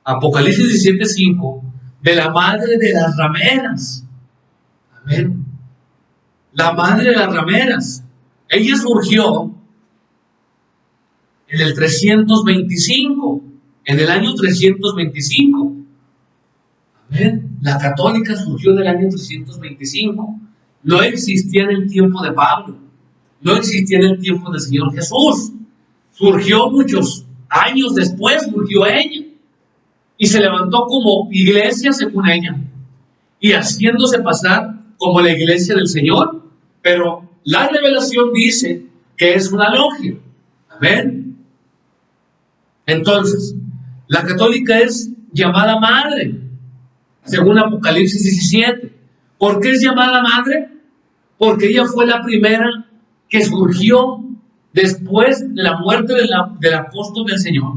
Apocalipsis 17:5, de la madre de las rameras. Amén. La madre de las rameras. Ella surgió en el 325, en el año 325. Amén. La católica surgió en el año 325. No existía en el tiempo de Pablo. No existía en el tiempo del Señor Jesús. Surgió muchos años después, surgió ella. Y se levantó como iglesia según ella. Y haciéndose pasar como la iglesia del Señor. Pero la revelación dice que es una logia. Amén. Entonces, la católica es llamada madre, según Apocalipsis 17. ¿Por qué es llamada madre? Porque ella fue la primera que surgió después de la muerte del apóstol del Señor.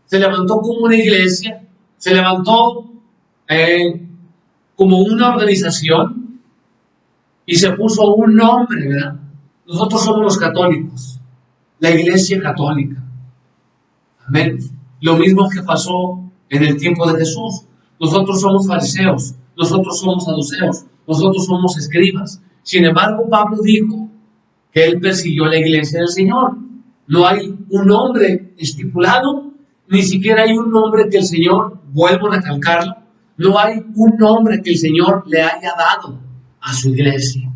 Se levantó como una iglesia, se levantó como una organización y se puso un nombre, ¿verdad? Nosotros somos los católicos, la iglesia católica. Amén. Lo mismo que pasó en el tiempo de Jesús. Nosotros somos fariseos, nosotros somos saduceos, nosotros somos escribas. Sin embargo, Pablo dijo que él persiguió la iglesia del Señor. No hay un nombre estipulado, ni siquiera hay un nombre que el Señor, vuelvo a recalcarlo, no hay un nombre que el Señor le haya dado a su iglesia.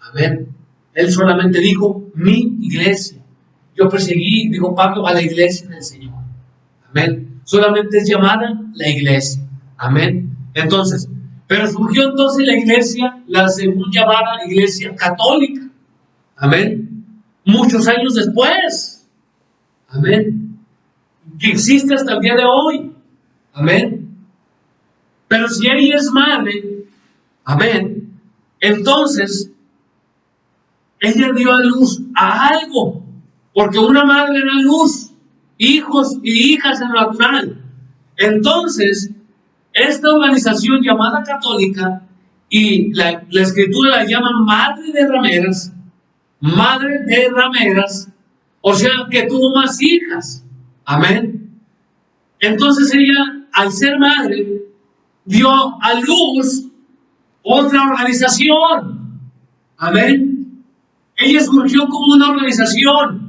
Amén. Él solamente dijo, mi iglesia. Yo perseguí, dijo Pablo, a la iglesia del Señor. Amén. Solamente es llamada la iglesia. Amén. Entonces, pero surgió entonces la iglesia, la según llamada iglesia católica. Amén. Muchos años después. Amén. Que existe hasta el día de hoy. Amén. Pero si ella es madre, amén, entonces ella dio a luz a algo. Porque una madre da luz, hijos y hijas en lo natural. Entonces, esta organización llamada católica, y la escritura la llama madre de rameras, o sea que tuvo más hijas. Amén. Entonces ella, al ser madre, dio a luz otra organización. Amén. Ella surgió como una organización.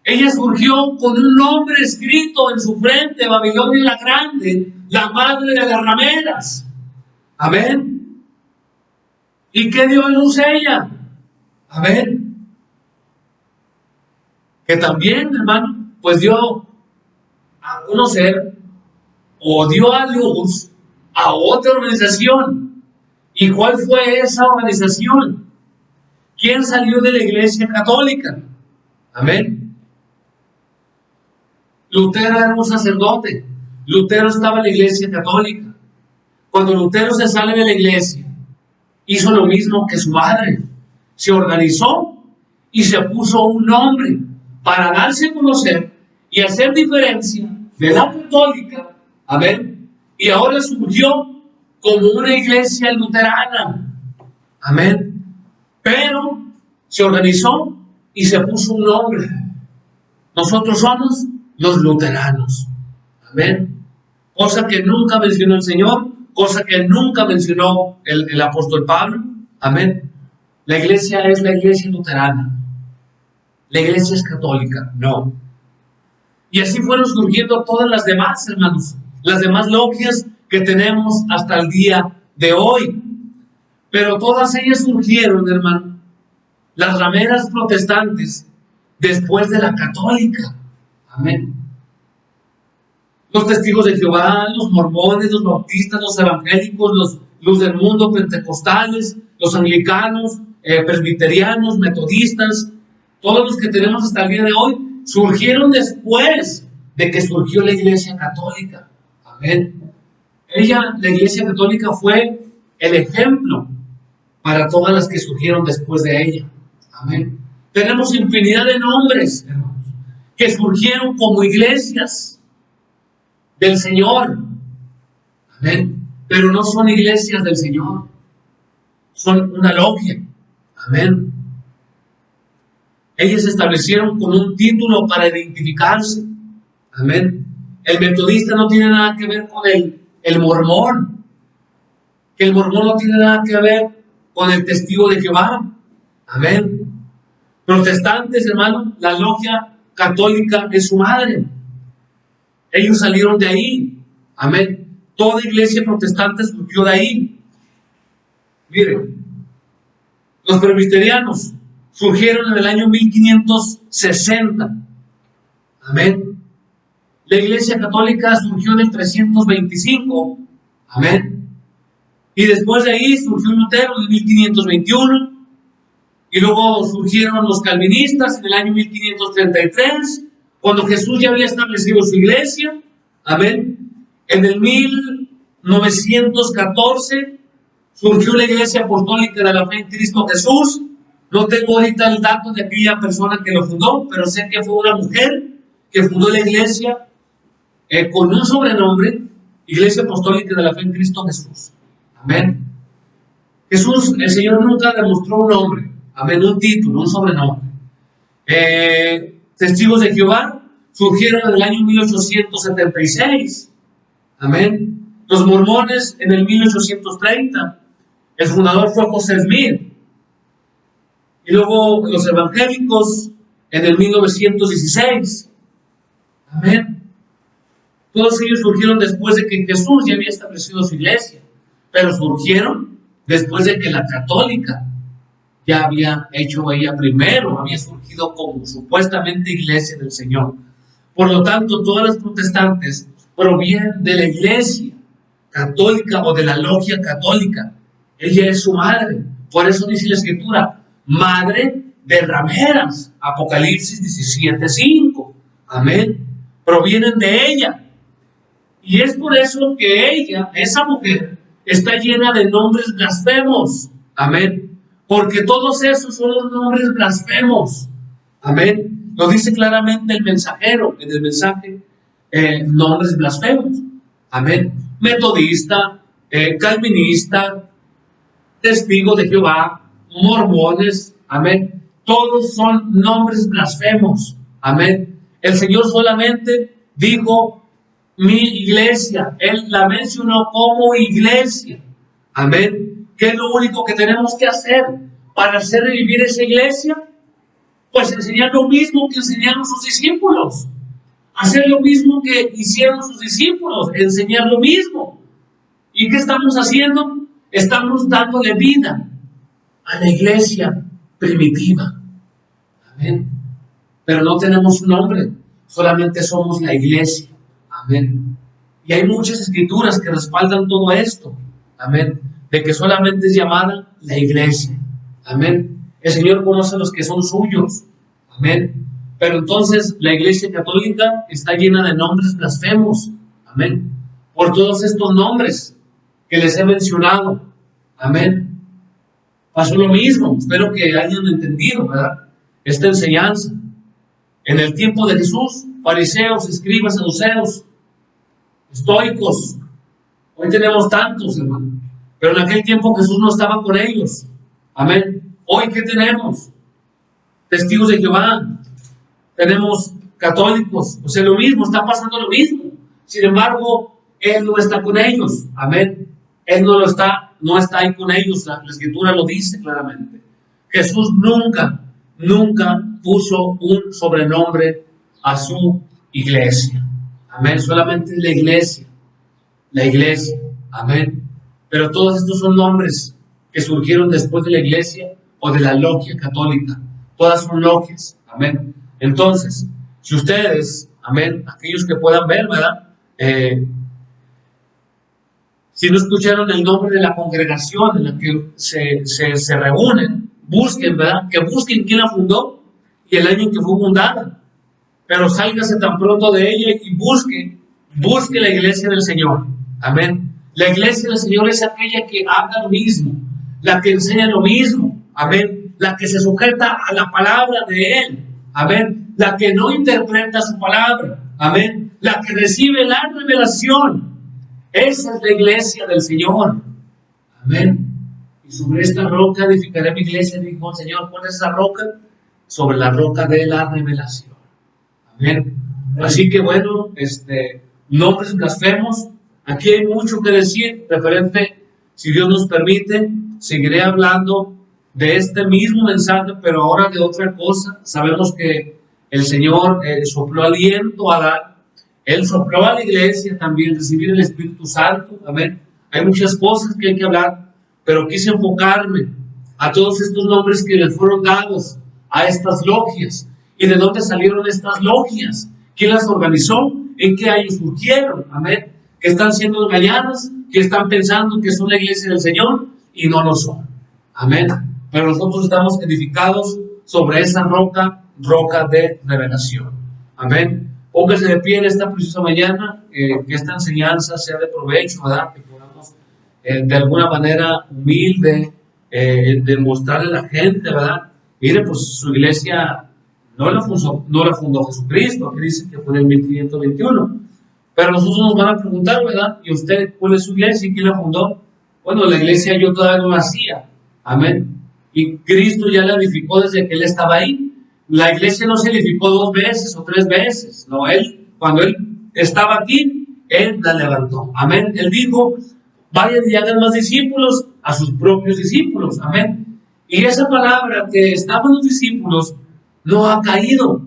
Ella surgió con un nombre escrito en su frente, Babilonia la Grande, la madre de las rameras. Amén. ¿Y qué dio a luz ella? A ver, que también, hermano, pues dio a conocer o dio a luz a otra organización. ¿Y cuál fue esa organización? ¿Quién salió de la Iglesia Católica? Amén. Lutero era un sacerdote. Lutero estaba en la Iglesia Católica. Cuando Lutero se sale de la iglesia, hizo lo mismo que su madre. Se organizó y se puso un nombre para darse a conocer y hacer diferencia de la católica. Amén. Y ahora surgió como una iglesia luterana. Amén. Pero se organizó y se puso un nombre. Nosotros somos los luteranos. Amén. Cosa que nunca mencionó el Señor, cosa que nunca mencionó el apóstol Pablo. Amén. La iglesia es la iglesia luterana. La iglesia es católica. No. Y así fueron surgiendo todas las demás, hermanos. Las demás logias que tenemos hasta el día de hoy. Pero todas ellas surgieron, hermano, las rameras protestantes, después de la católica. Amén. Los testigos de Jehová, los mormones, los bautistas, los evangélicos, los luz del mundo, pentecostales, los anglicanos, presbiterianos, metodistas, todos los que tenemos hasta el día de hoy, surgieron después de que surgió la iglesia católica. Amén. La iglesia católica fue el ejemplo para todas las que surgieron después de ella. Amén. Tenemos infinidad de nombres, hermanos, que surgieron como iglesias del Señor. Amén. Pero no son iglesias del Señor. Son una logia. Amén. Ellas se establecieron con un título para identificarse. Amén. El metodista no tiene nada que ver con el mormón. Que el mormón no tiene nada que ver con el testigo de Jehová. Amén. Protestantes, hermano, la logia católica es su madre. Ellos salieron de ahí. Amén. Toda iglesia protestante surgió de ahí. Miren, los presbiterianos surgieron en el año 1560. Amén. La iglesia católica surgió en el 325. Amén. Y después de ahí surgió Lutero en 1521. Y luego surgieron los calvinistas en el año 1533, cuando Jesús ya había establecido su iglesia. Amén. En el 1914 surgió la iglesia apostólica de la fe en Cristo Jesús. No tengo ahorita el dato de aquella persona que lo fundó, pero sé que fue una mujer que fundó la iglesia con un sobrenombre, Iglesia Apostólica de la Fe en Cristo Jesús. Amén. Jesús, el Señor nunca demostró un nombre. Amén, un título, un sobrenombre. Testigos de Jehová surgieron en el año 1876. Amén. Los mormones en el 1830. El fundador fue José Smith. Y luego los evangélicos en el 1916. Amén. Todos ellos surgieron después de que Jesús ya había establecido su iglesia. Pero surgieron después de que la católica ya había hecho ella primero, había surgido como supuestamente iglesia del Señor. Por lo tanto, todas las protestantes provienen de la iglesia católica o de la logia católica. Ella es su madre. Por eso dice la Escritura, madre de rameras. Apocalipsis 17:5. Amén. Provienen de ella. Y es por eso que ella, esa mujer, está llena de nombres blasfemos. Amén. Porque todos esos son los nombres blasfemos. Amén. Lo dice claramente el mensajero en el mensaje, nombres blasfemos. Amén. Metodista, calvinista, testigo de Jehová, mormones. Amén. Todos son nombres blasfemos. Amén. El Señor solamente dijo mi iglesia. Él la mencionó como iglesia. Amén. ¿Qué es lo único que tenemos que hacer para hacer revivir esa iglesia? Pues enseñar lo mismo que enseñaron sus discípulos. Hacer lo mismo que hicieron sus discípulos. Enseñar lo mismo. ¿Y qué estamos haciendo? Estamos dándole vida. a la iglesia primitiva. Amén. Pero no tenemos un nombre, solamente somos la iglesia. Amén. Y hay muchas escrituras que respaldan todo esto. Amén. De que solamente es llamada la iglesia. Amén. El Señor conoce a los que son suyos. Amén. Pero entonces la iglesia católica está llena de nombres blasfemos. Amén. Por todos estos nombres que les he mencionado. Amén. Pasó lo mismo. Espero que hayan entendido, ¿verdad? Esta enseñanza. En el tiempo de Jesús, fariseos, escribas, saduceos, estoicos. Hoy tenemos tantos, hermano. Pero en aquel tiempo Jesús no estaba con ellos. Amén. Hoy, ¿qué tenemos? Testigos de Jehová. Tenemos católicos. O sea, lo mismo, está pasando lo mismo. Sin embargo, Él no está con ellos. Amén. Él no está ahí con ellos. La Escritura lo dice claramente. Jesús nunca puso un sobrenombre a su iglesia. Amén. Solamente la iglesia. La iglesia. Amén. Pero todos estos son nombres que surgieron después de la iglesia o de la logia católica. Todas son logias. Amén. Entonces, si ustedes, amén, aquellos que puedan ver, ¿verdad? Si no escucharon el nombre de la congregación en la que se reúnen, busquen, ¿verdad? Que busquen quién la fundó y el año en que fue fundada. Pero sálgase tan pronto de ella y busque la iglesia del Señor. Amén. La iglesia del Señor es aquella que habla lo mismo, la que enseña lo mismo. Amén. La que se sujeta a la palabra de Él. Amén. La que no interpreta su palabra. Amén. La que recibe la revelación. Esa es la iglesia del Señor. Amén. Y sobre esta roca edificaré mi iglesia, dijo el Señor. ¿Cuál es esa roca? Sobre la roca de la revelación. Amén. Así que bueno, nombres blasfemos. Aquí hay mucho que decir referente, si Dios nos permite, seguiré hablando de este mismo mensaje, pero ahora de otra cosa. Sabemos que el Señor sopló aliento a dar. Él sopló a la iglesia también, recibir el Espíritu Santo. Amén. Hay muchas cosas que hay que hablar, pero quise enfocarme a todos estos nombres que les fueron dados a estas logias. ¿Y de dónde salieron estas logias? ¿Quién las organizó? ¿En qué años surgieron? Amén. Que están siendo engañadas, que están pensando que son la iglesia del Señor y no lo son. Amén. Pero nosotros estamos edificados sobre esa roca de revelación. Amén. Póngase de pie en esta preciosa mañana, que esta enseñanza sea de provecho, ¿verdad? Que podamos de alguna manera humilde demostrarle a la gente, ¿verdad? Mire, pues su iglesia no la fundó Jesucristo, que dice que fue en el 1521. Pero nosotros nos van a preguntar, ¿verdad? ¿Y usted cuál es su iglesia y quién la fundó? Bueno, la iglesia yo todavía no la hacía. Amén. Y Cristo ya la edificó desde que Él estaba ahí. La iglesia no se edificó 2 veces o 3 veces. No, cuando Él estaba aquí, Él la levantó. Amén. Él dijo, vayan y hagan más discípulos a sus propios discípulos. Amén. Y esa palabra que estaban los discípulos no ha caído.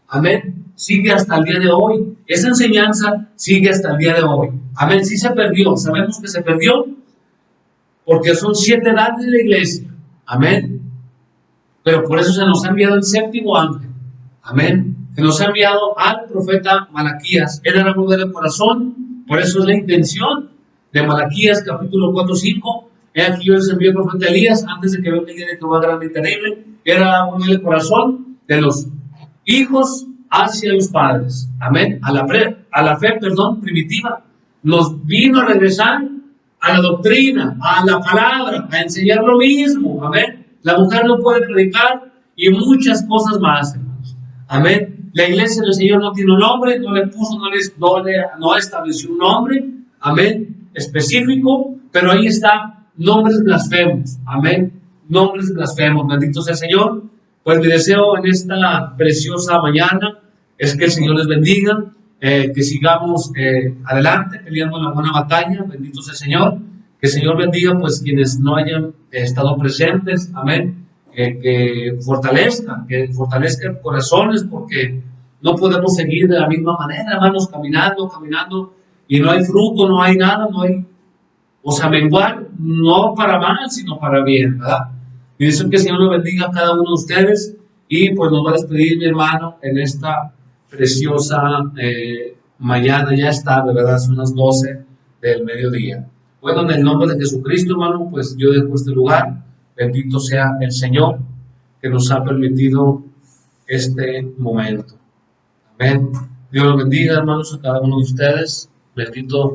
Amén. Sigue hasta el día de hoy. Esa enseñanza sigue hasta el día de hoy. Amén. Sí se perdió. Sabemos que se perdió porque son 7 edades de la iglesia. Amén. Pero por eso se nos ha enviado el 7º ángel. Amén. Se nos ha enviado al profeta Malaquías. Él era mover el corazón. Por eso es la intención de Malaquías, capítulo 4-5. He aquí yo les envié el profeta Elías antes de que venga el día de Jehová grande y terrible. Era mover el corazón de los hijos hacia los padres. Amén. A la fe, primitiva. Nos vino a regresar a la doctrina, a la palabra, a enseñar lo mismo. Amén. La mujer no puede predicar y muchas cosas más, hermanos. Amén. La iglesia del Señor no tiene un nombre, no le puso, no estableció un nombre. Amén. Específico, pero ahí está, nombres blasfemos. Amén. Nombres blasfemos. Bendito sea el Señor. Pues mi deseo en esta preciosa mañana es que el Señor les bendiga, que sigamos adelante peleando la buena batalla. Bendito sea el Señor. Que el Señor bendiga pues quienes no hayan estado presentes. Amén. Que fortalezcan corazones, porque no podemos seguir de la misma manera, hermanos, caminando y no hay fruto, no hay nada, menguar, no para mal, sino para bien, ¿verdad? Y dice que el Señor lo bendiga a cada uno de ustedes. Y pues nos va a despedir mi hermano en esta preciosa mañana. Ya está, de verdad, son las 12 del mediodía. Bueno, en el nombre de Jesucristo, hermano, pues yo dejo este lugar. Bendito sea el Señor que nos ha permitido este momento. Amén. Dios los bendiga, hermanos, a cada uno de ustedes. Bendito